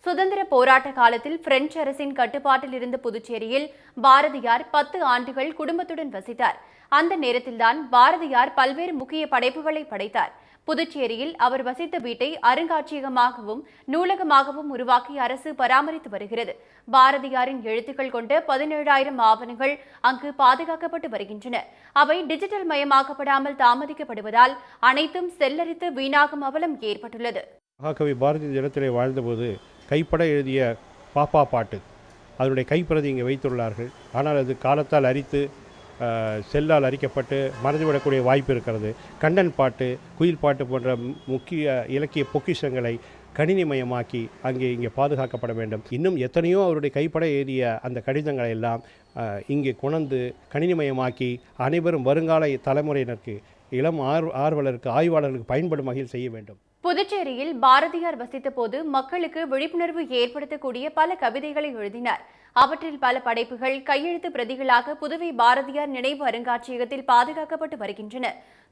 சுதந்திர போராட்ட காலத்தில் பிரெஞ்சு அரசின் கட்டுப்பாட்டில் இருந்த புதுச்சேரியில் பாரதியார் 10 ஆண்டுகள் குடும்பத்துடன் வசித்தார். அந்த நேரத்தில்தான் பாரதியார் பல்வேறு முக்கிய படைப்புகளை படைத்தார். புதுச்சேரியில் அவர் வசித்த வீட்டை அருங்காட்சியகமாகவும் நூலகமாகவும் உருவாக்கி அரசு பராமரித்து வருகிறது. பாரதியாரின் எழுத்துக்கள் கொண்ட 17,000 ஆவணங்கள் அங்கு பாதுகாக்கப்பட்டு வருகின்றன. அவை டிஜிட்டல் மயமாக்கப்படாமல் தாமதிக்கப்படுவதால் அனைத்தும் செல்லரித்து வீணாகும் அவலம் ஏற்பட்டுள்ளது. மகாகவி பாரதி தினத்திலே வாழ்ந்தபோது கைப்பட எழுதிய பாப்பா பாட்டு அதனுடைய கைப்பிரதி இங்கே வைத்துள்ளார்கள். ஆனால் அது காலத்தால் அரித்து செல்லால் அரிக்கப்பட்டு மறைந்துவிடக்கூடிய வாய்ப்பு இருக்கிறது. கண்ணன் பாட்டு, குயில் பாட்டு போன்ற முக்கிய இலக்கிய பொக்கிஷங்களை கணினிமயமாக்கி இங்கே பாதுகாக்கப்பட வேண்டும். இன்னும் எத்தனையோ அவருடைய கைப்பட எழுதிய அந்த கடிதங்களை எல்லாம் இங்கே கொணர்ந்து கணினிமயமாக்கி அனைவரும் வருங்கால தலைமுறையினருக்கு, இளம் ஆர்வலருக்கு, ஆய்வாளர்களுக்கு பயன்படும் வகையில் செய்ய வேண்டும். புதுச்சேரியில் பாரதியார் வசித்த போது மக்களுக்கு விழிப்புணர்வு ஏற்படுத்தக்கூடிய பல கவிதைகளை எழுதினார். அவற்றில் பல படைப்புகள் கையெழுத்து பிரதிகளாக புதுவை பாரதியார் நினைவு அருங்காட்சியகத்தில் பாதுகாக்கப்பட்டு வருகின்றன.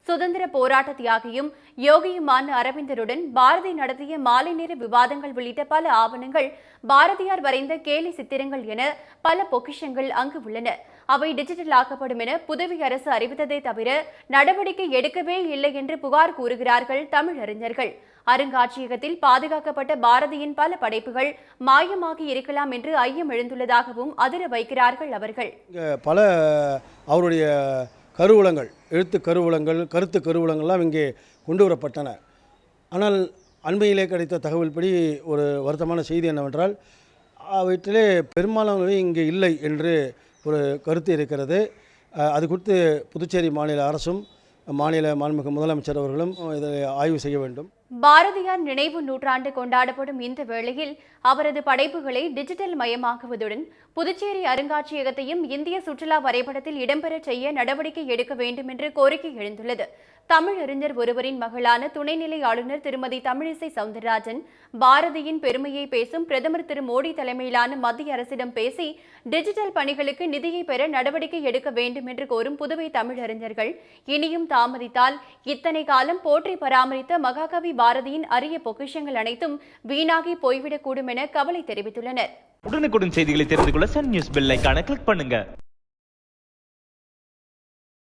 சுதந்திர போராட்ட தியாகியும் யோகியுமான அரவிந்தருடன் பாரதி நடத்திய மாலை நேர விவாதங்கள் உள்ளிட்ட பல ஆவணங்கள், பாரதியார் வரைந்த கேலி சித்திரங்கள் என பல பொக்கிஷங்கள் அங்கு உள்ளன. அவை டிஜிட்டல் ஆக்கப்படும் என புதுவை அரசு அறிவித்ததை தவிர நடவடிக்கை எடுக்கவே இல்லை என்று புகார் கூறுகிறார்கள் தமிழறிஞர்கள். அருங்காட்சியகத்தில் பாதுகாக்கப்பட்ட பாரதியின் பல படைப்புகள் மாயமாகி இருக்கலாம் என்று ஐயம் எழுந்துள்ளதாகவும் அதிர வைக்கிறார்கள் அவர்கள். பல அவருடைய கருவூலங்கள், எழுத்து கருவூலங்கள், கருத்து கருவூலங்கள்லாம் இங்கே கொண்டு வரப்பட்டன. ஆனால் அண்மையிலே கிடைத்த தகவல்படி ஒரு வருத்தமான செய்தி என்னவென்றால், அவற்றிலே பெரும்பாலானவை இங்கே இல்லை என்று ஒரு கருத்து இருக்கிறது. அது குறித்து புதுச்சேரி மாநில அரசும் மாநில மாண்புமிகு முதலமைச்சர் அவர்களும் இதை ஆய்வு செய்ய வேண்டும். பாரதியார் நினைவு நூற்றாண்டு கொண்டாடப்படும் இந்த வேளையில் அவரது படைப்புகளை டிஜிட்டல் மயமாக்குவதுடன் புதுச்சேரி அருங்காட்சியகத்தையும் இந்திய சுற்றுலா வரைபடத்தில் இடம்பெற செய்ய நடவடிக்கை எடுக்க வேண்டும் என்று கோரிக்கை எழுந்துள்ளது. தமிழறிஞர் ஒருவரின் மகளான துணைநிலை ஆளுநர் திருமதி தமிழிசை சவுந்தரராஜன் பாரதியின் பெருமையை பேசும் பிரதமர் திரு மோடி தலைமையிலான மத்திய அரசிடம் பேசி டிஜிட்டல் பணிகளுக்கு நிதியை பெற நடவடிக்கை எடுக்க வேண்டும் என்று கோரும் புதுவை தமிழறிஞர்கள் இனியும் தாமதித்தால் இத்தனை காலம் போற்றி பராமரித்த மகாகவி பாரதியின் அரிய பொக்கிஷங்கள் அனைத்தும் வீணாகி போய்விடக்கூடும் என கவலை தெரிவித்துள்ளனர். உடனுக்குடன் செய்திகளை தெரிந்து கொள்ள சன் நியூஸ் பெல் ஐகானை கிளிக் பண்ணுங்க.